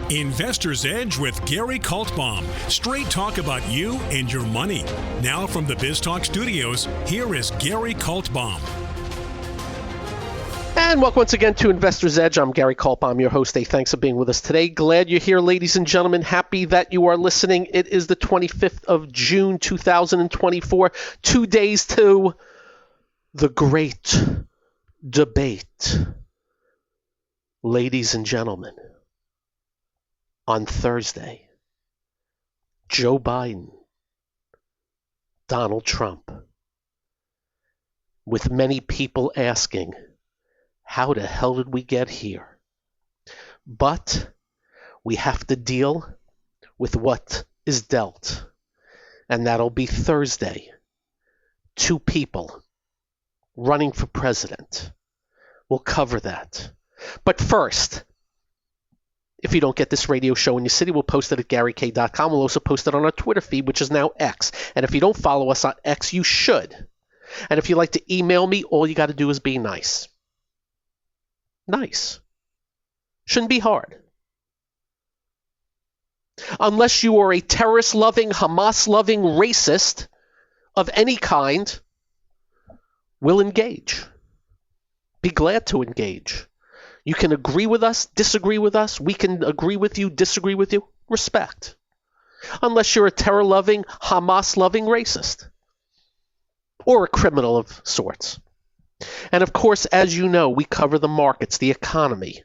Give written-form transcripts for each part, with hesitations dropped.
Investor's Edge with Gary Kaltbaum. Straight talk about you and your money. Now from the BizTalk studios, here is Gary Kaltbaum. And welcome once again to Investor's Edge. I'm Gary Kaltbaum, your host. Hey, thanks for being with us today. Glad you're here, ladies and gentlemen. Happy that you are listening. It is the 25th of June, 2024. 2 days to the great debate. Ladies and gentlemen, on Thursday, Joe Biden, Donald Trump, with many people asking, how the hell did we get here? But we have to deal with what is dealt. And that'll be Thursday. 2 people running for president. We'll cover that. But first, if you don't get this radio show in your city, we'll post it at GaryK.com. We'll also post it on our Twitter feed, which is now X. And if you don't follow us on X, you should. And if you'd like to email me, all you got to do is be nice. Nice. Shouldn't be hard. Unless you are a terrorist-loving, Hamas-loving racist of any kind, we'll engage. Be glad to engage. You can agree with us, disagree with us. We can agree with you, disagree with you. Respect. Unless you're a terror-loving, Hamas-loving racist. Or a criminal of sorts. And of course, as you know, we cover the markets, the economy,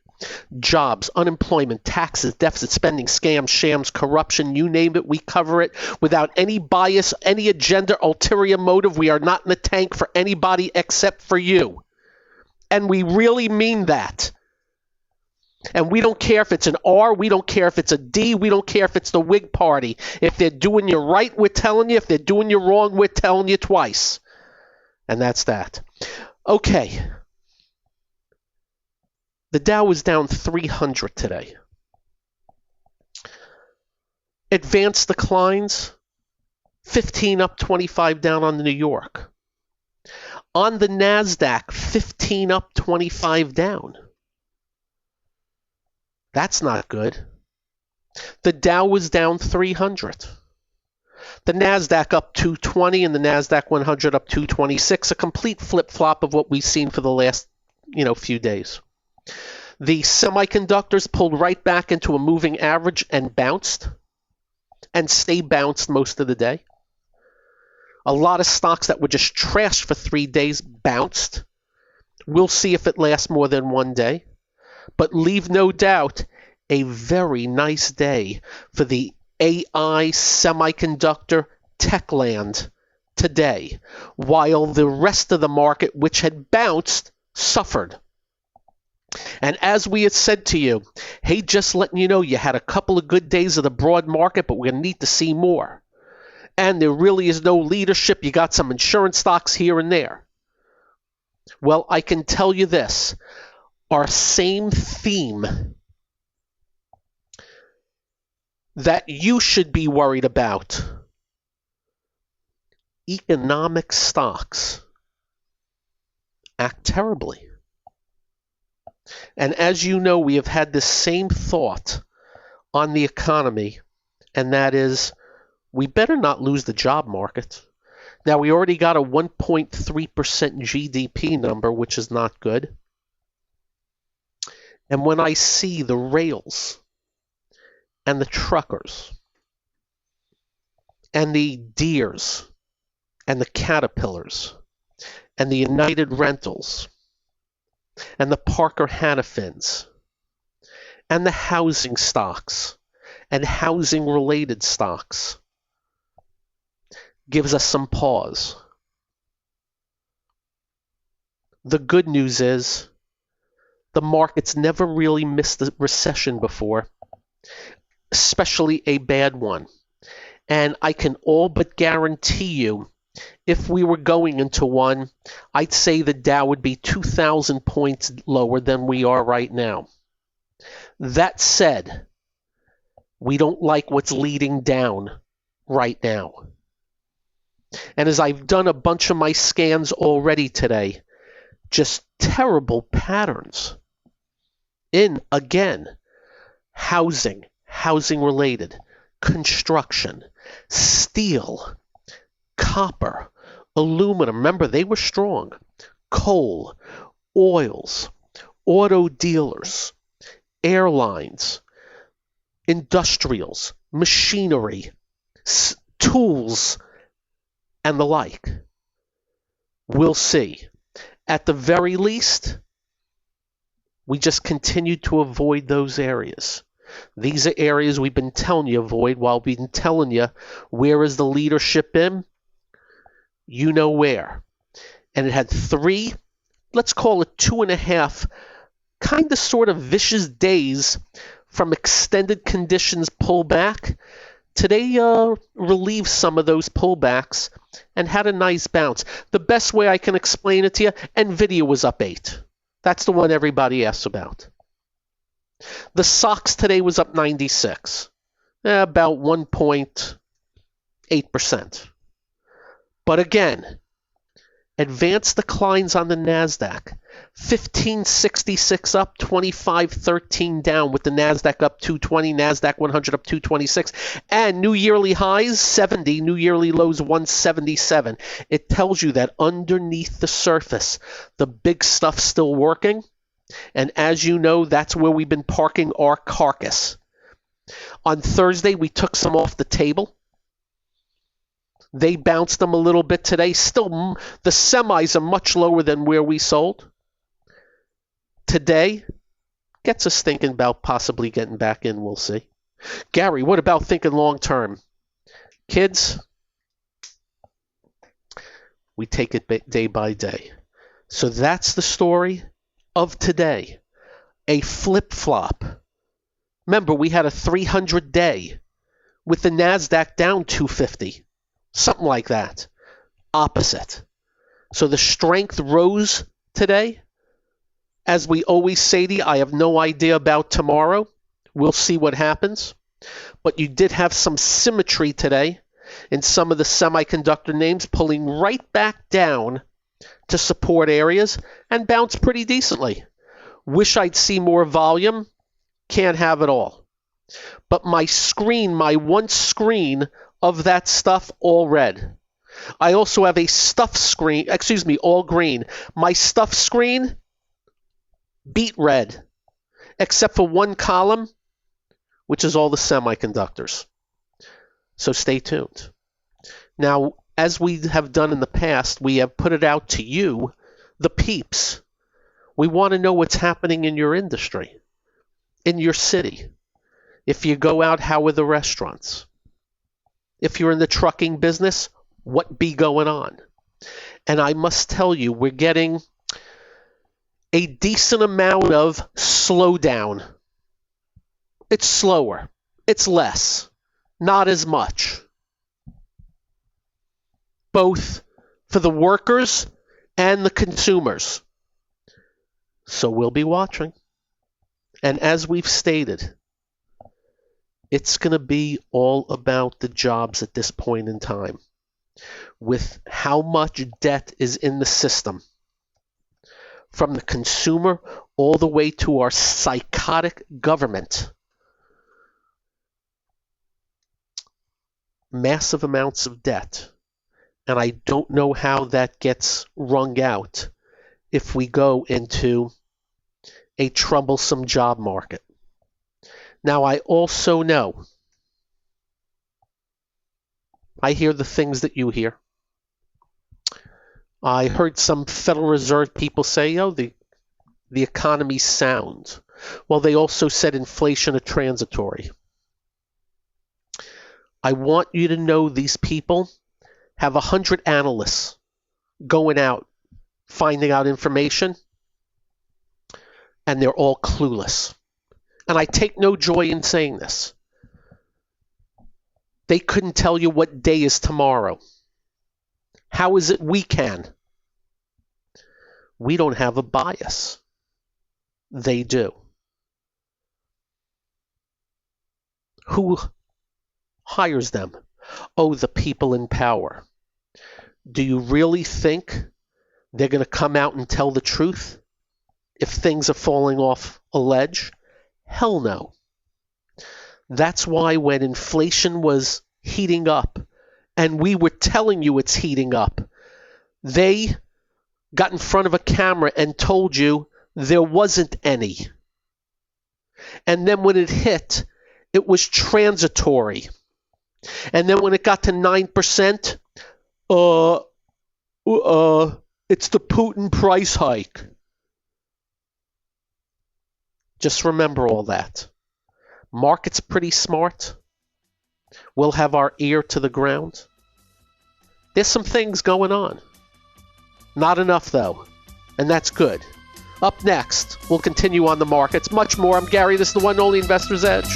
jobs, unemployment, taxes, deficit spending, scams, shams, corruption, you name it, we cover it without any bias, any agenda, ulterior motive. We are not in the tank for anybody except for you. And we really mean that. And we don't care if it's an R, we don't care if it's a D, we don't care if it's the Whig Party. If they're doing you right, we're telling you. If they're doing you wrong, we're telling you twice. And that's that. Okay. The Dow was down 300 today. Advanced declines, 15 up, 25 down on the New York. On the NASDAQ, 15 up, 25 down. That's not good. The Dow was down 300. The NASDAQ up 220 and the NASDAQ 100 up 226, a complete flip-flop of what we've seen for the last, few days. The semiconductors pulled right back into a moving average and bounced, and stay bounced most of the day. A lot of stocks that were just trashed for 3 days bounced. We'll see if it lasts more than 1 day. But leave no doubt, a very nice day for the AI semiconductor tech land today, while the rest of the market, which had bounced, suffered. And as we had said to you, hey, just letting you know, you had a couple of good days of the broad market, but we're going to need to see more. And there really is no leadership. You got some insurance stocks here and there. Well, I can tell you this. Our same theme that you should be worried about, economic stocks act terribly. And as you know, we have had this same thought on the economy, and that is, we better not lose the job market. Now, we already got a 1.3% GDP number, which is not good. And when I see the rails and the truckers and the Deeres and the Caterpillars and the United Rentals and the Parker Hannifins and the housing stocks and housing-related stocks, gives us some pause. The good news is the market's never really missed a recession before, especially a bad one. And I can all but guarantee you, if we were going into one, I'd say the Dow would be 2,000 points lower than we are right now. That said, we don't like what's leading down right now. And as I've done a bunch of my scans already today, just terrible patterns in, again, housing, housing related, construction, steel, copper, aluminum. Remember, they were strong. Coal, oils, auto dealers, airlines, industrials, machinery, tools, and the like. We'll see. At the very least, we just continue to avoid those areas. These are areas we've been telling you avoid while we've been telling you where is the leadership in. You know where. And it had 3, let's call it 2.5, kind of sort of vicious days from extended conditions pullback. Today relieved some of those pullbacks and had a nice bounce. The best way I can explain it to you, NVIDIA was up 8. That's the one everybody asks about. The SOX today was up 96, about 1.8%. But again, advanced declines on the NASDAQ. 1566 up, 2513 down, with the NASDAQ up 220, NASDAQ 100 up 226, and new yearly highs 70, new yearly lows 177. It tells you that underneath the surface, the big stuff's still working, and as you know, that's where we've been parking our carcass. On Thursday, we took some off the table. They bounced them a little bit today. Still, the semis are much lower than where we sold. Today, gets us thinking about possibly getting back in. We'll see. Gary, what about thinking long term? Kids, we take it day by day. So that's the story of today. A flip-flop. Remember, we had a 300 day with the NASDAQ down 250. Something like that. Opposite. So the strength rose today. As we always say to you, I have no idea about tomorrow. We'll see what happens. But you did have some symmetry today in some of the semiconductor names pulling right back down to support areas and bounce pretty decently. Wish I'd see more volume. Can't have it all. But my screen, my one screen of that stuff, all red. I also have a stuff screen, all green. My stuff screen, beat red, except for one column, which is all the semiconductors. So stay tuned. Now, as we have done in the past, we have put it out to you, the peeps. We want to know what's happening in your industry, in your city. If you go out, how are the restaurants? If you're in the trucking business, what be going on? And I must tell you, we're getting a decent amount of slowdown. It's slower. It's less. Not as much. Both for the workers and the consumers. So we'll be watching. And as we've stated, it's going to be all about the jobs at this point in time. With how much debt is in the system. From the consumer all the way to our psychotic government. Massive amounts of debt. And I don't know how that gets wrung out if we go into a troublesome job market. Now, I also know, I hear the things that you hear. I heard some Federal Reserve people say, the economy's sound. Well, they also said inflation is transitory. I want you to know these people have 100 analysts going out, finding out information, and they're all clueless. And I take no joy in saying this. They couldn't tell you what day is tomorrow. How is it we can? We don't have a bias. They do. Who hires them? Oh, the people in power. Do you really think they're going to come out and tell the truth if things are falling off a ledge? Hell no. That's why when inflation was heating up, and we were telling you it's heating up, they got in front of a camera and told you there wasn't any. And then when it hit, it was transitory. And then when it got to 9%, it's the Putin price hike. Just remember all that. Market's pretty smart. We'll have our ear to the ground. There's some things going on. Not enough, though. And that's good. Up next, we'll continue on the markets. Much more. I'm Gary. This is the one and only Investor's Edge.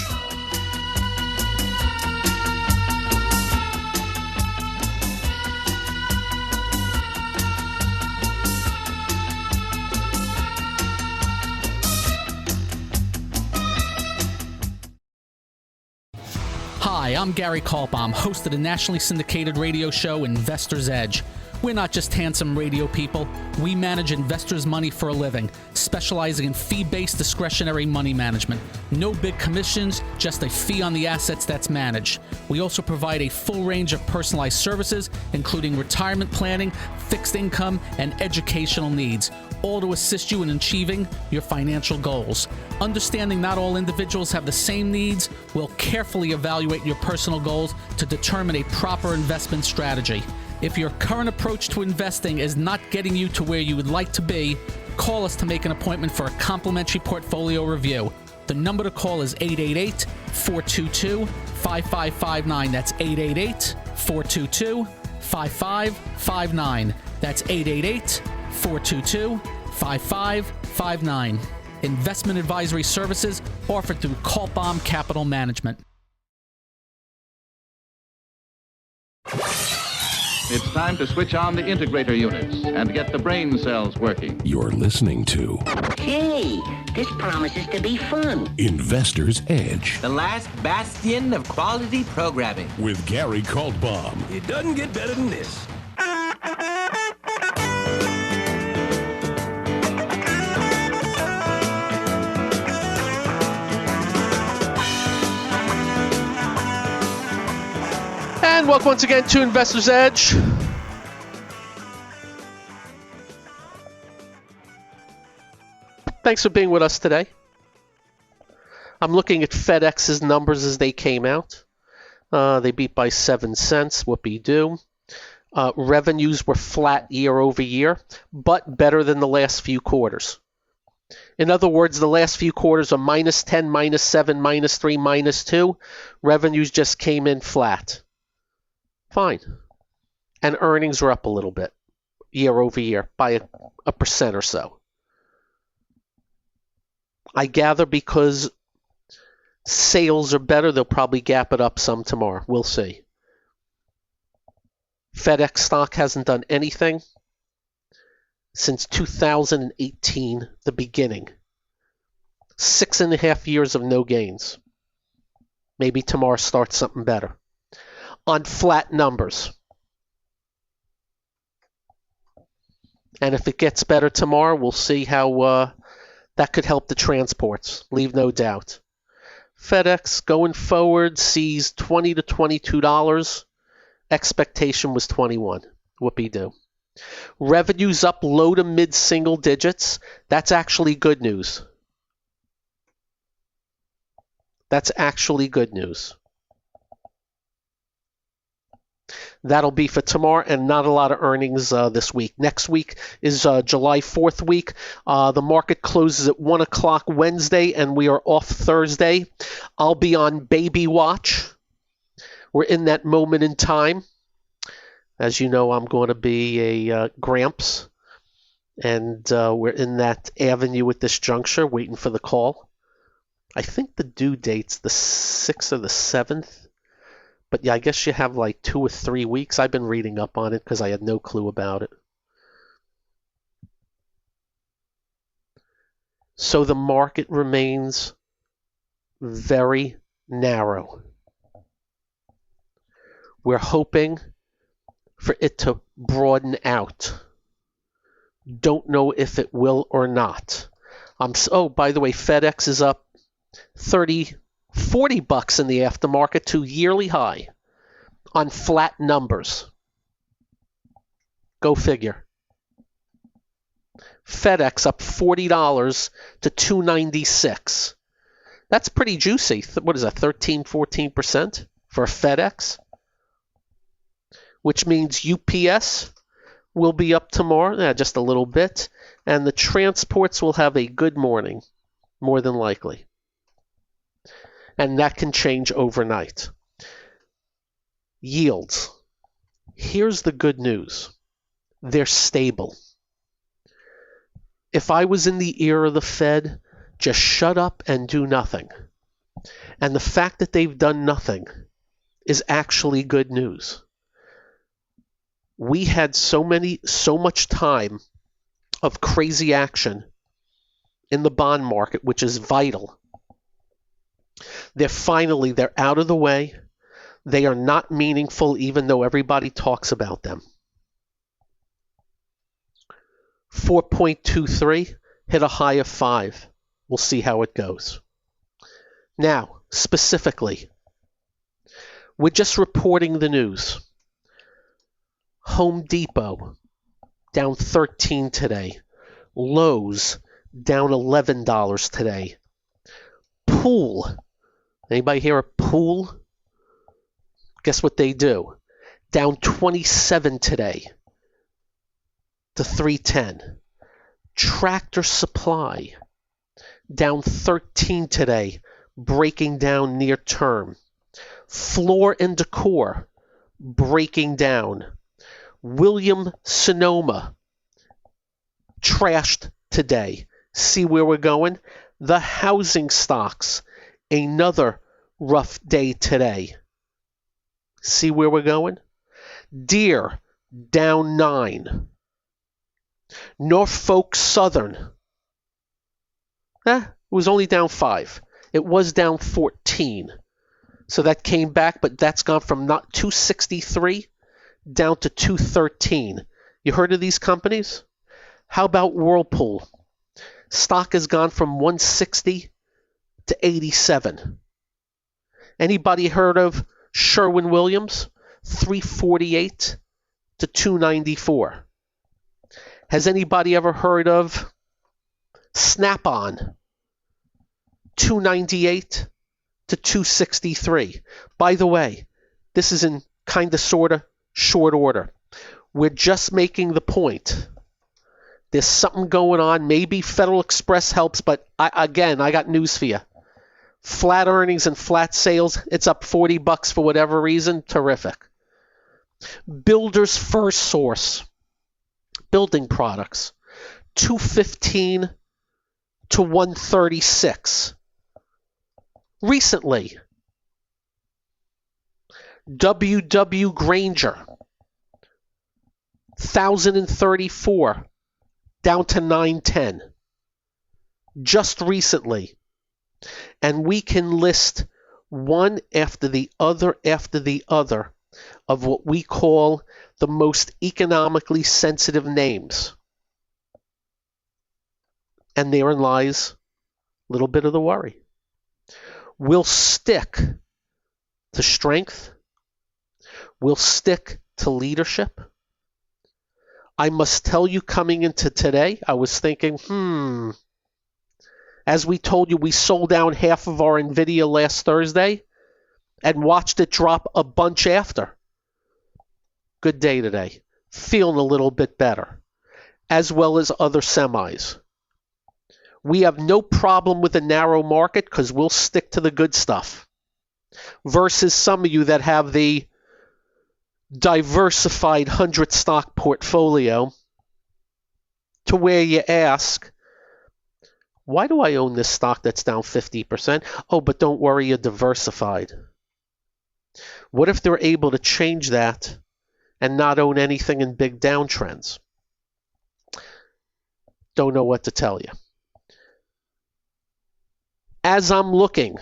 Hi, I'm Gary Kaltbaum, host of the nationally syndicated radio show Investor's Edge. We're not just handsome radio people. We manage investors' money for a living, specializing in fee-based discretionary money management. No big commissions, just a fee on the assets that's managed. We also provide a full range of personalized services, including retirement planning, fixed income, and educational needs, all to assist you in achieving your financial goals. Understanding not all individuals have the same needs, we'll carefully evaluate your personal goals to determine a proper investment strategy. If your current approach to investing is not getting you to where you would like to be, call us to make an appointment for a complimentary portfolio review. The number to call is 888-422-5559. That's 888-422-5559. That's 888-422-5559. Investment advisory services offered through Kaltbaum Capital Management. It's time to switch on the integrator units and get the brain cells working. You're listening to Hey, this promises to be fun. Investor's Edge The last bastion of quality programming. with Gary Kaltbaum. It doesn't get better than this. And welcome once again to Investor's Edge. Thanks for being with us today. I'm looking at FedEx's numbers as they came out. They beat by 7 cents. Whoopee-doo. Revenues were flat year over year, but better than the last few quarters. In other words, the last few quarters are minus 10, minus 7, minus 3, minus 2. Revenues just came in flat. Fine. And earnings are up a little bit year over year by a percent or so. I gather because sales are better, they'll probably gap it up some tomorrow. We'll see. FedEx stock hasn't done anything since 2018, the beginning. 6.5 years of no gains. Maybe tomorrow starts something better. On flat numbers. And if it gets better tomorrow, we'll see how that could help the transports. Leave no doubt. FedEx going forward sees $20 to $22. Expectation was 21. Whoopee-doo. Revenues up low to mid single digits. That's actually good news. That's actually good news. That'll be for tomorrow, and not a lot of earnings this week. Next week is July 4th week. The market closes at 1 o'clock Wednesday, and we are off Thursday. I'll be on baby watch. We're in that moment in time. As you know, I'm going to be a Gramps, and we're in that avenue at this juncture, waiting for the call. I think the due date's the 6th or the 7th. But yeah, I guess you have like 2 or 3 weeks. I've been reading up on it because I had no clue about it. So the market remains very narrow. We're hoping for it to broaden out. Don't know if it will or not. Oh, by the way, FedEx is up 34 $40 in the aftermarket to yearly high on flat numbers. Go figure. FedEx up $40 to $296. That's pretty juicy. What is that, 13-14% for FedEx? Which means UPS will be up tomorrow, just a little bit, and the transports will have a good morning, more than likely. And that can change overnight. Yields. Here's the good news. They're stable. If I was in the ear of the Fed, just shut up and do nothing. And the fact that they've done nothing is actually good news. We had so much time of crazy action in the bond market, which is vital. They're out of the way. They are not meaningful, even though everybody talks about them. 4.23 hit a high of 5. We'll see how it goes. Now, specifically, we're just reporting the news. Home Depot down 13 today. Lowe's down $11 today. Pool. Anybody hear of Pool? Guess what they do? Down 27 today to 310. Tractor Supply down 13 today, breaking down near term. Floor and Decor breaking down. Williams-Sonoma trashed today. See where we're going? The housing stocks, another rough day today. See where we're going? Deere down 9. Norfolk Southern, it was only down 5. It was down 14. So that came back, but that's gone from not 263 down to 213. You heard of these companies? How about Whirlpool? Stock has gone from 160 to 87. Anybody heard of Sherwin-Williams? 348 to 294. Has anybody ever heard of Snap-on? 298 to 263. By the way, this is in kind of sort of short order. We're just making the point. There's something going on. Maybe Federal Express helps, but I got news for you. Flat earnings and flat sales, it's up $40 for whatever reason. Terrific. Builders First Source. Building products. 215 to 136. Recently, W.W. Grainger, 1,034 down to 910. Just recently. And we can list one after the other of what we call the most economically sensitive names. And therein lies a little bit of the worry. We'll stick to strength. We'll stick to leadership. I must tell you, coming into today, I was thinking, as we told you, we sold down half of our NVIDIA last Thursday and watched it drop a bunch after. Good day today. Feeling a little bit better, as well as other semis. We have no problem with a narrow market because we'll stick to the good stuff. Versus some of you that have the diversified 100 stock portfolio to where you ask, why do I own this stock that's down 50%? Oh, but don't worry, you're diversified. What if they're able to change that and not own anything in big downtrends? Don't know what to tell you. As I'm looking,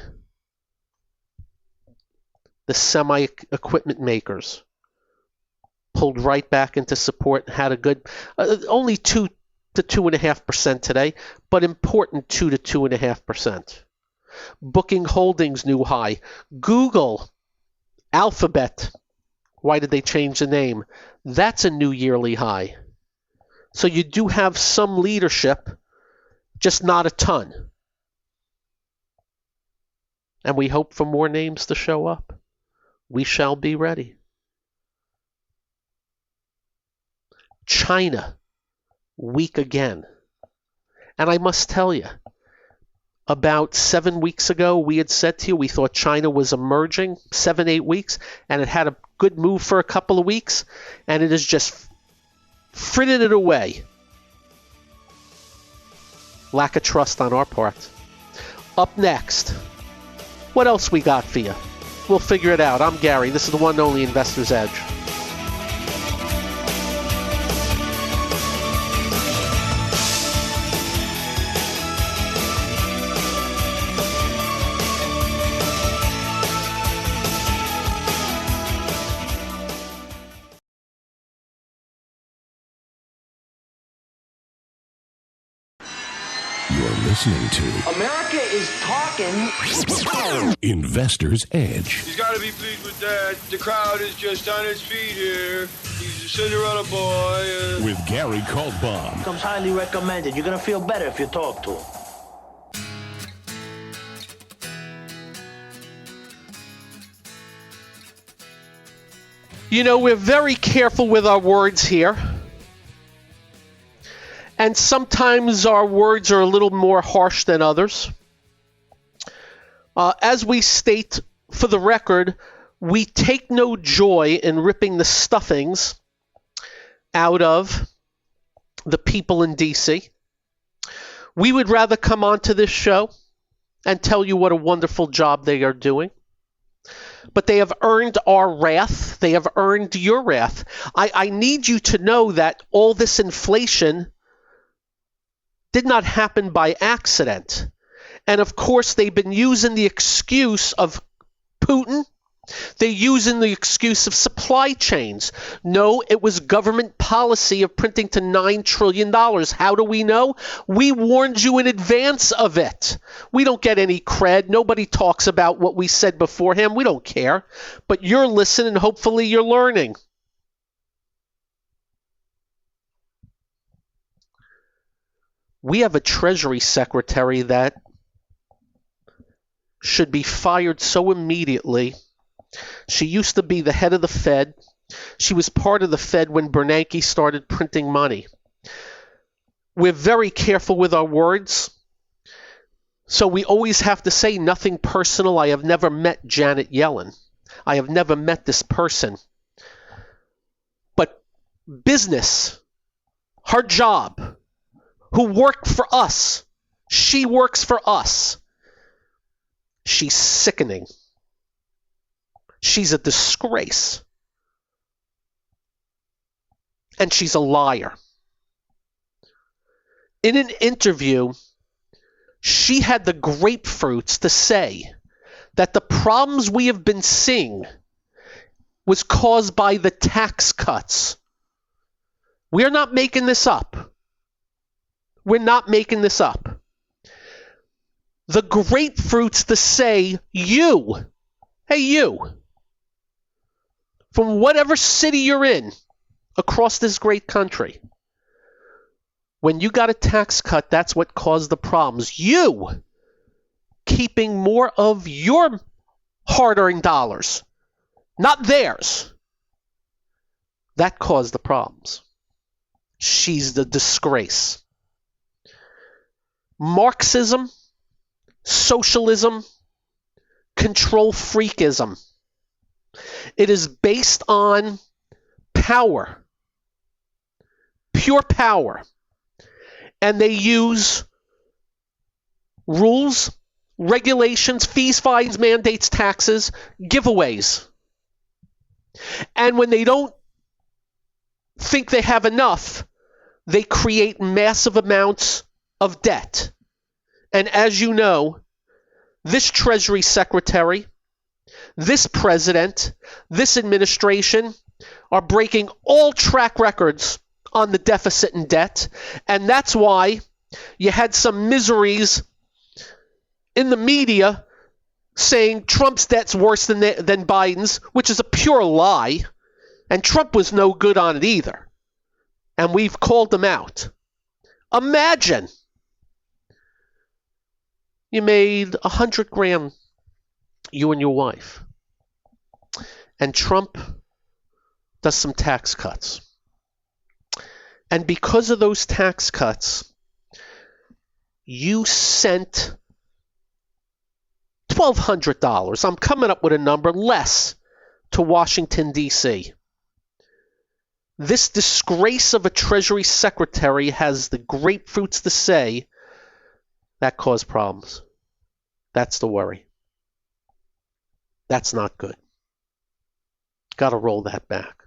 the semi-equipment makers pulled right back into support, had a good, only 2 to 2.5% today, but important 2 to 2.5%. Booking Holdings, new high. Google, Alphabet, why did they change the name? That's a new yearly high. So you do have some leadership, just not a ton. And we hope for more names to show up. We shall be ready. China, weak again. And I must tell you, about 7 weeks ago, we had said to you we thought China was emerging, 7-8 weeks, and it had a good move for a couple of weeks, and it has just frittered it away. Lack of trust on our part. Up next, what else we got for you? We'll figure it out. I'm Gary. This is the one and only Investor's Edge. Listening to America is talking. Investor's Edge. He's got to be pleased with that. The crowd is just on its feet here. He's a Cinderella boy. With Gary Kaltbaum. Comes highly recommended. You're going to feel better if you talk to him. You know, we're very careful with our words here. And sometimes our words are a little more harsh than others. As we state for the record, we take no joy in ripping the stuffings out of the people in D.C. We would rather come onto this show and tell you what a wonderful job they are doing. But they have earned our wrath. They have earned your wrath. I need you to know that all this inflation did not happen by accident. And of course, they've been using the excuse of Putin. They're using the excuse of supply chains. No, it was government policy of printing to $9 trillion. How do we know? We warned you in advance of it. We don't get any cred. Nobody talks about what we said beforehand. We don't care. But you're listening. Hopefully you're learning. We have a Treasury Secretary that should be fired so immediately. She used to be the head of the Fed. She was part of the Fed when Bernanke started printing money. We're very careful with our words. So we always have to say nothing personal. I have never met Janet Yellen. I have never met this person. But business, her job, who worked for us. She works for us. She's sickening. She's a disgrace. And she's a liar. In an interview, she had the grapefruits to say that the problems we have been seeing was caused by the tax cuts. We're not making this up. We're not making this up. The grapefruits to say, you, from whatever city you're in across this great country, when you got a tax cut, that's what caused the problems. You keeping more of your hard-earned dollars, not theirs, that caused the problems. She's the disgrace. Marxism, socialism, control freakism. It is based on power, pure power. And they use rules, regulations, fees, fines, mandates, taxes, giveaways. And when they don't think they have enough, they create massive amounts of debt. And as you know, this Treasury Secretary, this president, this administration are breaking all track records on the deficit and debt. And that's why you had some miseries in the media saying Trump's debt's worse than Biden's, which is a pure lie. And Trump was no good on it either. And we've called him out. Imagine you made $100,000, you and your wife, and Trump does some tax cuts. And because of those tax cuts, you sent $1,200, I'm coming up with a number, less to Washington, D.C. This disgrace of a Treasury Secretary has the grapefruits to say that caused problems. That's the worry. That's not good. Got to roll that back.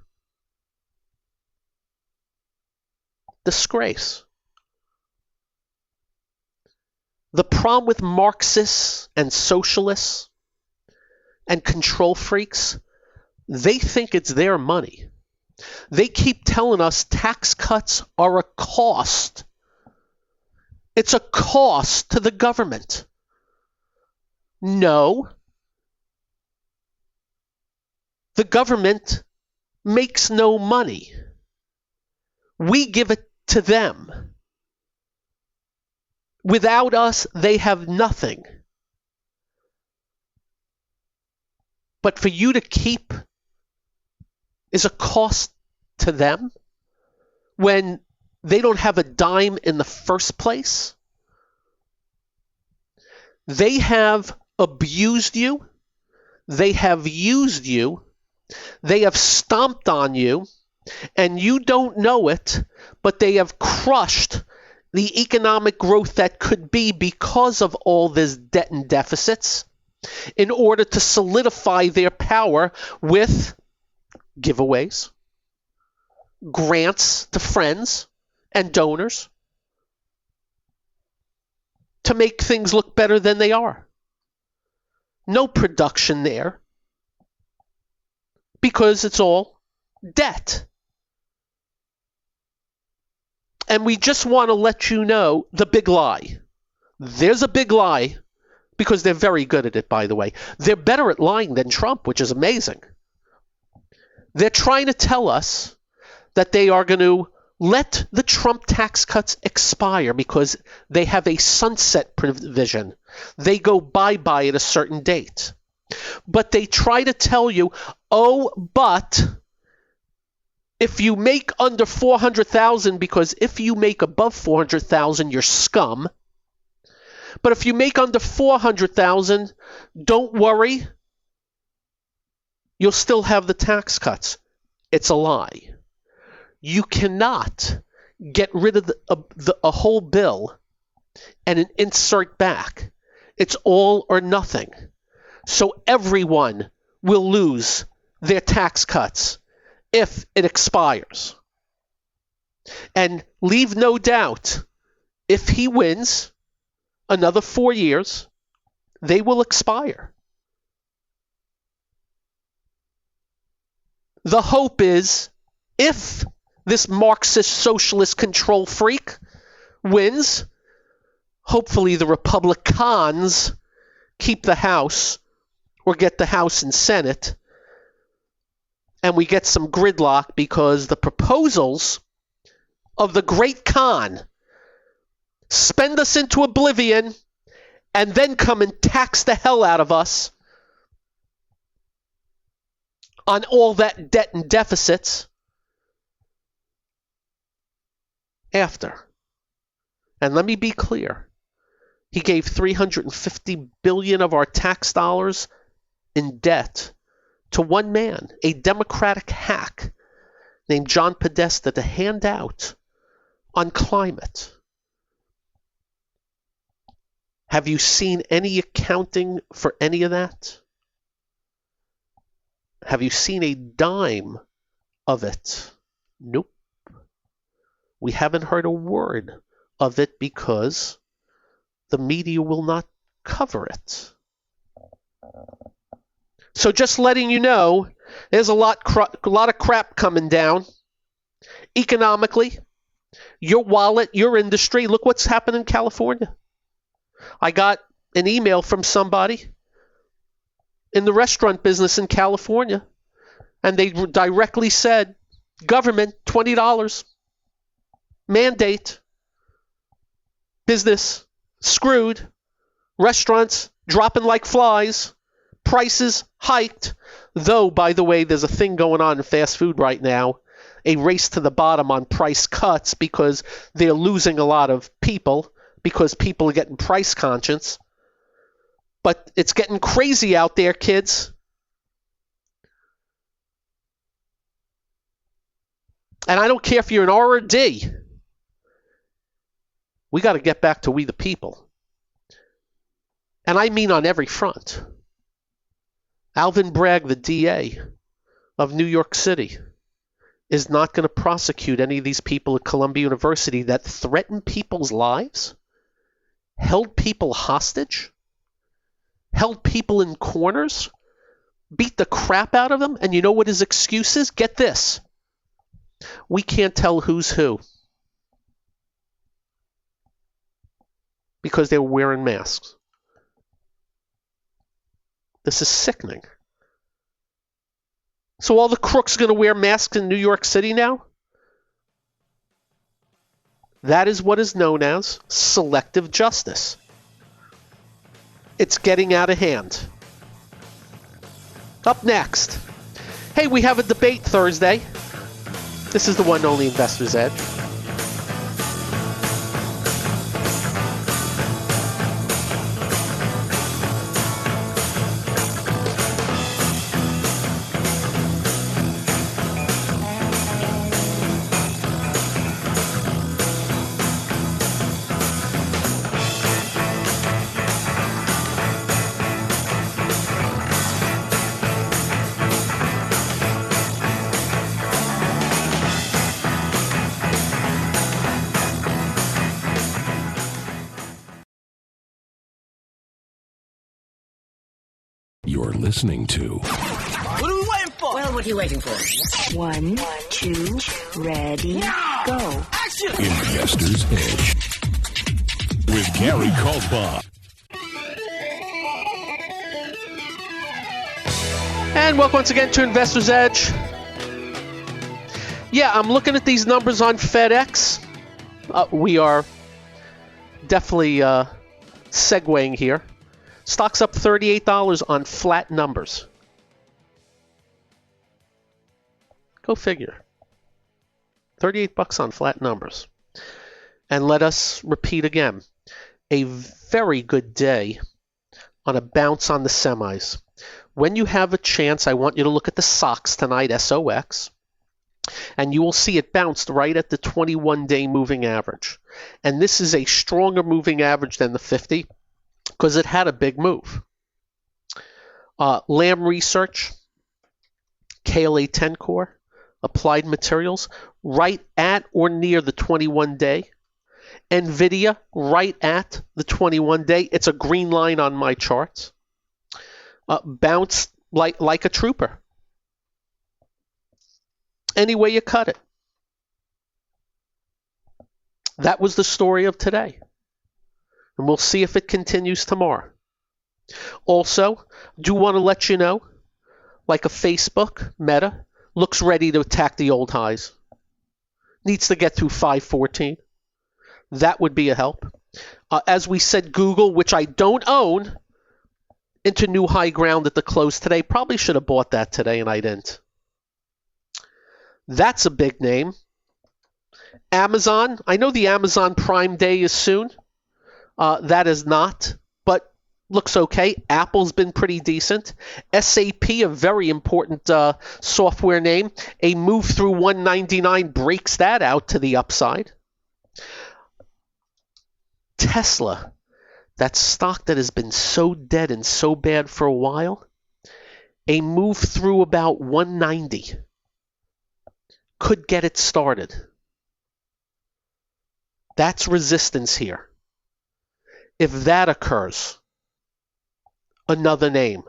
Disgrace. The problem with Marxists and socialists and control freaks, they think it's their money. They keep telling us tax cuts are a cost. It's a cost to the government. No. The government makes no money. We give it to them. Without us, they have nothing. But for you to keep is a cost to them when they don't have a dime in the first place. They have abused you. They have used you. They have stomped on you, and you don't know it, but they have crushed the economic growth that could be because of all this debt and deficits in order to solidify their power with giveaways, grants to friends and donors to make things look better than they are. No production there because it's all debt. And we just want to let you know the big lie. There's a big lie because they're very good at it, by the way. They're better at lying than Trump, which is amazing. They're trying to tell us that they are going to let the Trump tax cuts expire because they have a sunset provision. They go bye-bye at a certain date. But they try to tell you, oh, but if you make under 400,000, because if you make above 400,000, you're scum. But if you make under 400,000, don't worry. You'll still have the tax cuts. It's a lie. You cannot get rid of a whole bill and insert back. It's all or nothing. So everyone will lose their tax cuts if it expires. And leave no doubt, if he wins another 4 years, they will expire. The hope is, if this Marxist socialist control freak wins, hopefully the Republicans keep the House or get the House and Senate, and we get some gridlock because the proposals of the great con spend us into oblivion and then come and tax the hell out of us on all that debt and deficits after. And let me be clear. He gave $350 billion of our tax dollars in debt to one man, a Democratic hack named John Podesta, to hand out on climate. Have you seen any accounting for any of that? Have you seen a dime of it? Nope. We haven't heard a word of it because the media will not cover it. So just letting you know, there's a lot of crap coming down. Economically, your wallet, your industry, look what's happened in California. I got an email from somebody in the restaurant business in California, and they directly said, government, $20, mandate, business screwed, restaurants dropping like flies, prices hiked. Though, by the way, there's a thing going on in fast food right now, a race to the bottom on price cuts because they're losing a lot of people because people are getting price conscious. But it's getting crazy out there, kids. And I don't care if you're an R or D. We got to get back to we the people. And I mean on every front. Alvin Bragg, the DA of New York City, is not going to prosecute any of these people at Columbia University that threatened people's lives, held people hostage, held people in corners, beat the crap out of them. And you know what his excuse is? Get this. We can't tell who's who because they were wearing masks. This is sickening. So all the crooks are going to wear masks in New York City now? That is what is known as selective justice. It's getting out of hand. Up next. Hey, we have a debate Thursday. This is the one and only Investor's Edge. You're listening to... What are we waiting for? Well, what are you waiting for? 1, 2, ready, go. Action! Investor's Edge with Gary Kaltbaum. And welcome once again to Investor's Edge. Yeah, I'm looking at these numbers on FedEx. We are definitely segueing here. Stock's up $38 on flat numbers. Go figure. $38 on flat numbers. And let us repeat again. A very good day on a bounce on the semis. When you have a chance, I want you to look at the SOX tonight, SOX, and you will see it bounced right at the 21-day moving average. And this is a stronger moving average than the 50 because it had a big move. Lam Research, KLA Tencor, Applied Materials, right at or near the 21-day. NVIDIA, right at the 21-day. It's a green line on my charts. Bounced like a trooper. Any way you cut it. That was the story of today. And we'll see if it continues tomorrow. Also, do want to let you know, like a Facebook, Meta, looks ready to attack the old highs. Needs to get through 514. That would be a help. As we said, Google, which I don't own, into new high ground at the close today. Probably should have bought that today, and I didn't. That's a big name. Amazon. I know the Amazon Prime Day is soon. That is not, but looks okay. Apple's been pretty decent. SAP, a very important software name. A move through 199 breaks that out to the upside. Tesla, that stock that has been so dead and so bad for a while, a move through about 190 could get it started. That's resistance here. If that occurs, another name.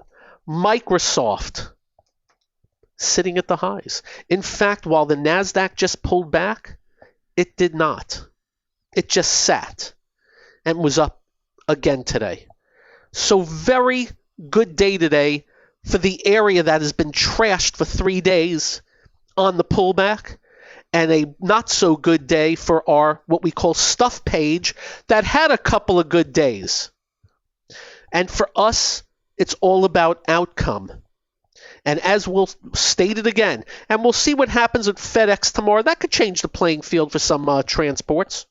Microsoft, sitting at the highs. In fact, while the NASDAQ just pulled back, it did not. It just sat and was up again today. So very good day today for the area that has been trashed for 3 days on the pullback, and a not so good day for our what we call stuff page that had a couple of good days. And for us, it's all about outcome. And as we'll state it again, and we'll see what happens at FedEx tomorrow, that could change the playing field for some transports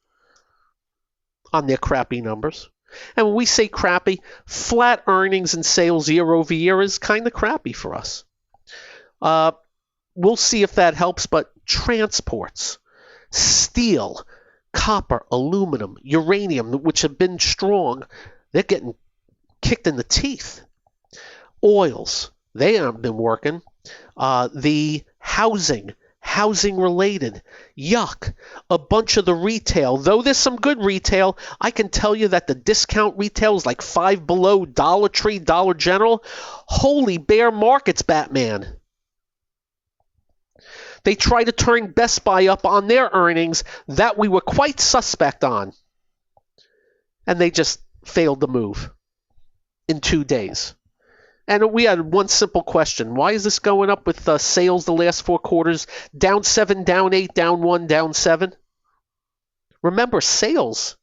on their crappy numbers. And when we say crappy, flat earnings and sales year over year is kind of crappy for us. We'll see if that helps, but transports, steel, copper, aluminum, uranium, which have been strong, they're getting kicked in the teeth. Oils, they haven't been working. The housing related, yuck. A bunch of the retail, though there's some good retail, I can tell you that the discount retail is like Five Below, Dollar Tree, Dollar General. Holy bear markets, Batman. They try to turn Best Buy up on their earnings that we were quite suspect on. And they just failed to move in 2 days. And we had one simple question. Why is this going up with sales the last 4 quarters? Down 7, down 8, down 1, down 7? Remember, sales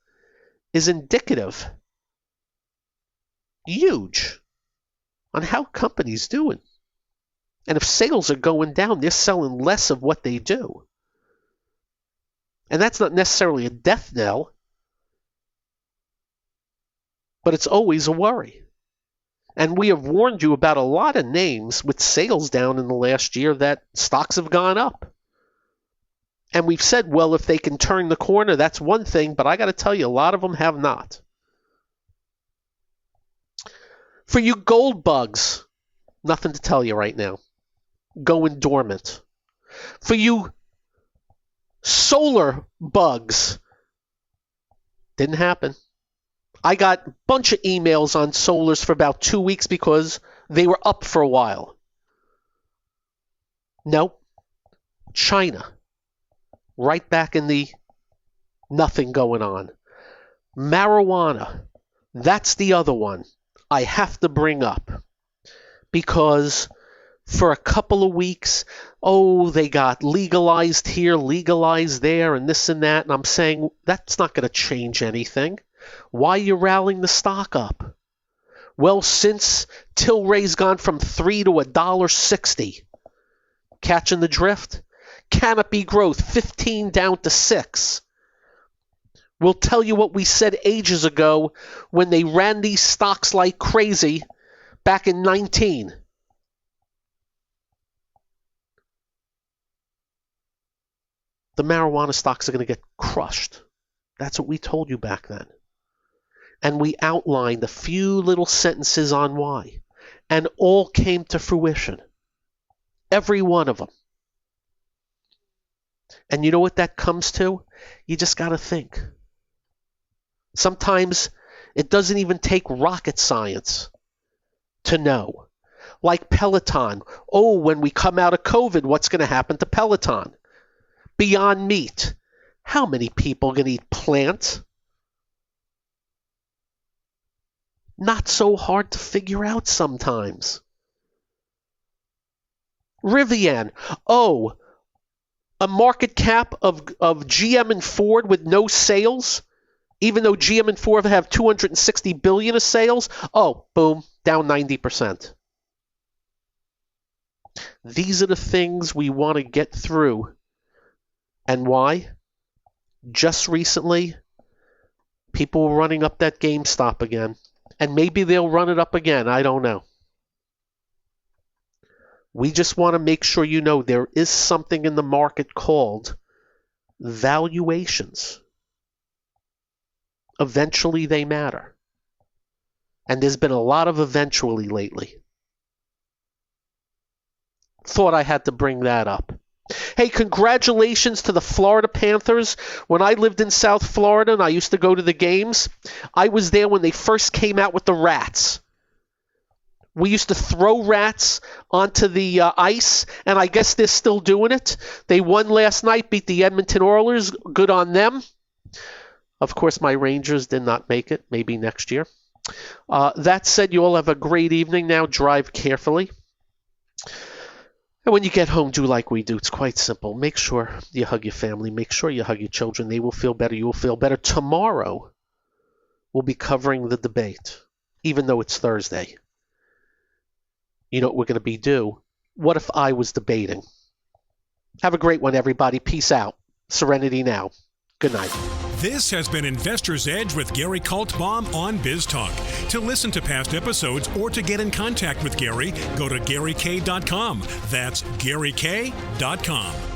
is indicative, huge, on how companies doing. And if sales are going down, they're selling less of what they do. And that's not necessarily a death knell, but it's always a worry. And we have warned you about a lot of names with sales down in the last year that stocks have gone up. And we've said, well, if they can turn the corner, that's one thing, but I got to tell you, a lot of them have not. For you gold bugs, nothing to tell you right now. Going dormant. For you solar bugs, didn't happen. I got a bunch of emails on solars for about 2 weeks because they were up for a while. Nope. China. Right back in the nothing going on. Marijuana. That's the other one I have to bring up. Because for a couple of weeks, they got legalized here, legalized there, and this and that. And I'm saying that's not going to change anything. Why are you rallying the stock up? Well, since Tilray's gone from $3 to $1.60, catching the drift? Canopy Growth, 15 down to 6. We'll tell you what we said ages ago when they ran these stocks like crazy back in 19. The marijuana stocks are going to get crushed. That's what we told you back then. And we outlined a few little sentences on why. And all came to fruition. Every one of them. And you know what that comes to? You just got to think. Sometimes it doesn't even take rocket science to know. Like Peloton. When we come out of COVID, what's going to happen to Peloton? Beyond Meat. How many people are going to eat plant? Not so hard to figure out sometimes. Rivian. A market cap of GM and Ford with no sales, even though GM and Ford have $260 billion of sales. Boom, down 90%. These are the things we want to get through. And why? Just recently, people were running up that GameStop again. And maybe they'll run it up again. I don't know. We just want to make sure you know there is something in the market called valuations. Eventually they matter. And there's been a lot of eventually lately. Thought I had to bring that up. Hey, congratulations to the Florida Panthers. When I lived in South Florida and I used to go to the games, I was there when they first came out with the rats. We used to throw rats onto the ice, and I guess they're still doing it. They won last night, beat the Edmonton Oilers. Good on them. Of course, my Rangers did not make it. Maybe next year. That said, you all have a great evening now. Drive carefully. And when you get home, do like we do. It's quite simple. Make sure you hug your family. Make sure you hug your children. They will feel better. You will feel better. Tomorrow, we'll be covering the debate, even though it's Thursday. You know what we're going to be due? What if I was debating? Have a great one, everybody. Peace out. Serenity now. Good night. This has been Investor's Edge with Gary Kaltbaum on BizTalk. To listen to past episodes or to get in contact with Gary, go to GaryK.com. That's GaryK.com.